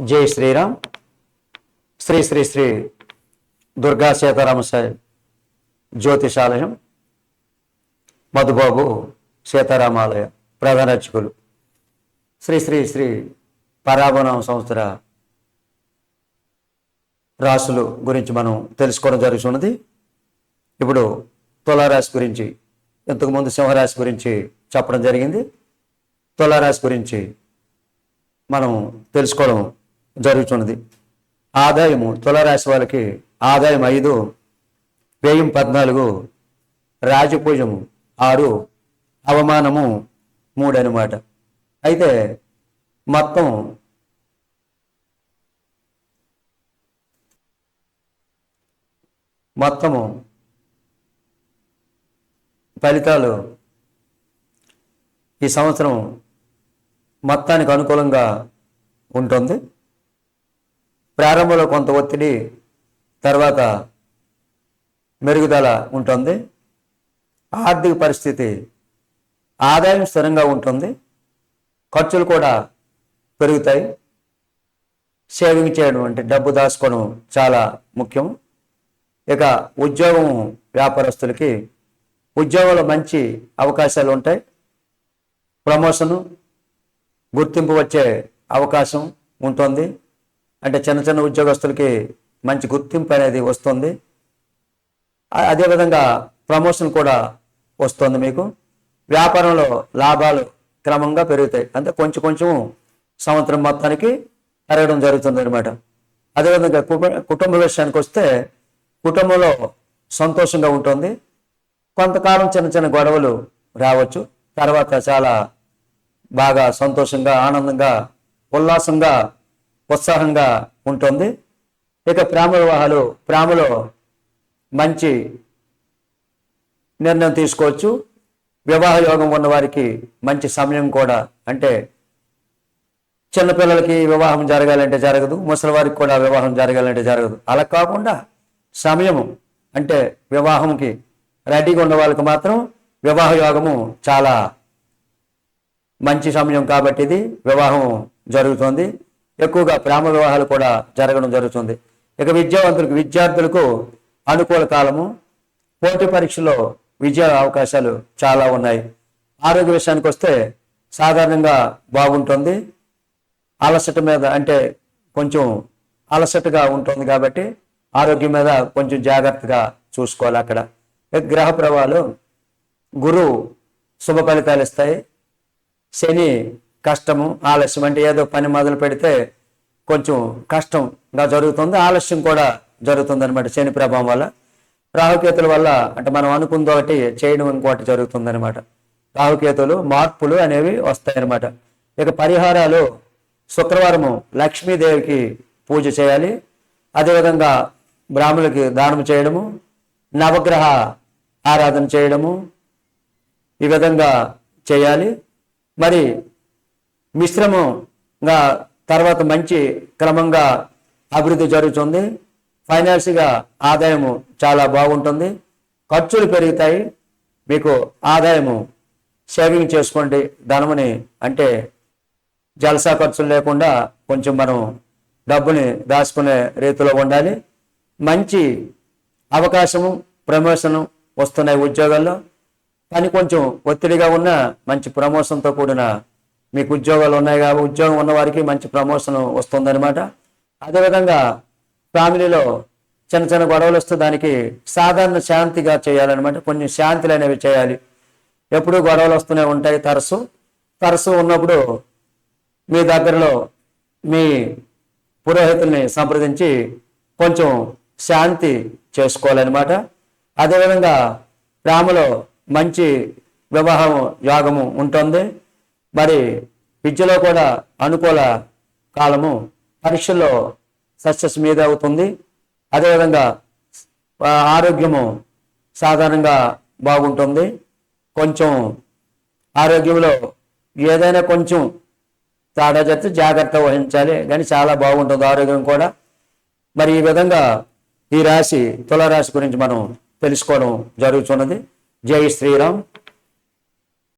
జై శ్రీరామ్. శ్రీ శ్రీ శ్రీ దుర్గా సీతారామ జ్యోతిషాలయం, మధుబాబు సీతారామాలయ ప్రధాన అర్చకులు, శ్రీ శ్రీ శ్రీ పరాభవనం సంవత్సర రాశులు గురించి మనం తెలుసుకోవడం జరుగుతున్నది. ఇప్పుడు తులారాశి గురించి, ఇంతకుముందు సింహరాశి గురించి చెప్పడం జరిగింది. తులారాశి గురించి మనం తెలుసుకోవడం జరుగుతున్నది. ఆదాయము తులారాశి వాళ్ళకి ఆదాయం 5, వ్యయం 14, రాజపూజము 6, అవమానము 3 అనమాట. అయితే మొత్తము ఫలితాలు ఈ సంవత్సరం మొత్తానికి అనుకూలంగా ఉంటుంది. ప్రారంభంలో కొంత ఒత్తిడి, తర్వాత మెరుగుదల ఉంటుంది. ఆర్థిక పరిస్థితి, ఆదాయం స్థిరంగా ఉంటుంది, ఖర్చులు కూడా పెరుగుతాయి. సేవింగ్ చేయడం అంటే డబ్బు దాచుకోవడం చాలా ముఖ్యం. ఇక ఉద్యోగం, వ్యాపారస్తులకి ఉద్యోగంలో మంచి అవకాశాలు ఉంటాయి. ప్రమోషను, గుర్తింపు వచ్చే అవకాశం ఉంటుంది. అంటే చిన్న చిన్న ఉద్యోగస్తులకి మంచి గుర్తింపు అనేది వస్తుంది. అదేవిధంగా ప్రమోషన్ కూడా వస్తుంది. మీకు వ్యాపారంలో లాభాలు క్రమంగా పెరుగుతాయి. అంటే కొంచెం కొంచెం సంవత్సరం మొత్తానికి పెరగడం జరుగుతుంది అనమాట. అదేవిధంగా కుటుంబ విషయానికి వస్తే కుటుంబంలో సంతోషంగా ఉంటుంది. కొంతకాలం చిన్న చిన్న గొడవలు రావచ్చు, తర్వాత చాలా బాగా సంతోషంగా, ఆనందంగా, ఉల్లాసంగా, ఉత్సాహంగా ఉంటుంది. ఇక ప్రేమ వివాహాలు, ప్రేమలో మంచి నిర్ణయం తీసుకోవచ్చు. వివాహ యోగం ఉన్నవారికి మంచి సమయం కూడా. అంటే చిన్నపిల్లలకి వివాహం జరగాలంటే జరగదు, ముసలివారికి కూడా వివాహం జరగాలంటే జరగదు. అలా కాకుండా సమయము, అంటే వివాహంకి రెడీగా ఉన్న వాళ్ళకి మాత్రం వివాహ యోగము చాలా మంచి సమయం కాబట్టి ఇది వివాహం జరుగుతుంది. ఎక్కువగా ప్రేమ వివాహాలు కూడా జరగడం జరుగుతుంది. ఇక విద్యార్థులకు అనుకూల కాలము. పోటీ పరీక్షలో విజయ అవకాశాలు చాలా ఉన్నాయి. ఆరోగ్య విషయానికి వస్తే సాధారణంగా బాగుంటుంది. అలసట మీద, అంటే కొంచెం అలసటగా ఉంటుంది కాబట్టి ఆరోగ్యం మీద కొంచెం జాగ్రత్తగా చూసుకోవాలి. అక్కడ గ్రహ ప్రభావాలు, గురువు శుభ ఫలితాలు ఇస్తాయి. శని కష్టము, ఆలస్యం, అంటే ఏదో పని మొదలు పెడితే కొంచెం కష్టంగా జరుగుతుంది, ఆలస్యం కూడా జరుగుతుంది అనమాట శని ప్రభావం వల్ల. రాహుకేతుల వల్ల అంటే మనం అనుకుంది ఒకటి చేయడం ఇంకోటి జరుగుతుంది అనమాట. రాహుకేతులు మార్పులు అనేవి వస్తాయన్నమాట. ఇక పరిహారాలు, శుక్రవారము లక్ష్మీదేవికి పూజ చేయాలి. అదేవిధంగా బ్రాహ్మణులకి దానం చేయడము, నవగ్రహ ఆరాధన చేయడము, ఈ విధంగా చేయాలి. మరి మిశ్రమంగా తర్వాత మంచి క్రమంగా అభివృద్ధి జరుగుతుంది. ఫైనాన్స్గా ఆదాయము చాలా బాగుంటుంది. ఖర్చులు పెరుగుతాయి. మీకు ఆదాయము సేవింగ్ చేసుకోండి. ధనముని అంటే జలసా ఖర్చులు లేకుండా కొంచెం మనం డబ్బుని దాచుకునే రీతిలో ఉండాలి. మంచి అవకాశము, ప్రమోషను వస్తున్నాయి ఉద్యోగాల్లో. పని కొంచెం ఒత్తిడిగా ఉన్న మంచి ప్రమోషన్తో కూడిన మీకు ఉద్యోగాలు ఉన్నాయి కాబట్టి ఉద్యోగం ఉన్న వారికి మంచి ప్రమోషన్ వస్తుందన్నమాట. అదేవిధంగా ఫ్యామిలీలో చిన్న చిన్న గొడవలు వస్తే దానికి సాధారణ శాంతిగా చేయాలన్నమాట. కొన్ని శాంతులు అనేవి చేయాలి. ఎప్పుడూ గొడవలు వస్తూనే ఉంటాయి. తరచు ఉన్నప్పుడు మీ దగ్గరలో మీ పురోహితుల్ని సంప్రదించి కొంచెం శాంతి చేసుకోవాలన్నమాట. అదేవిధంగా ప్రేమలో మంచి వివాహం యోగము ఉంటుంది. మరి విద్యలో కూడా అనుకూల కాలము. పరీక్షల్లో సక్సెస్ మీద అవుతుంది. అదేవిధంగా ఆరోగ్యము సాధారణంగా బాగుంటుంది. కొంచెం ఆరోగ్యంలో ఏదైనా కొంచెం తేడా చేస్తే జాగ్రత్త వహించాలి, కానీ చాలా బాగుంటుంది ఆరోగ్యం కూడా. మరి ఈ విధంగా ఈ రాశి తులారాశి గురించి మనం తెలుసుకోవడం జరుగుతున్నది. జై శ్రీరామ్.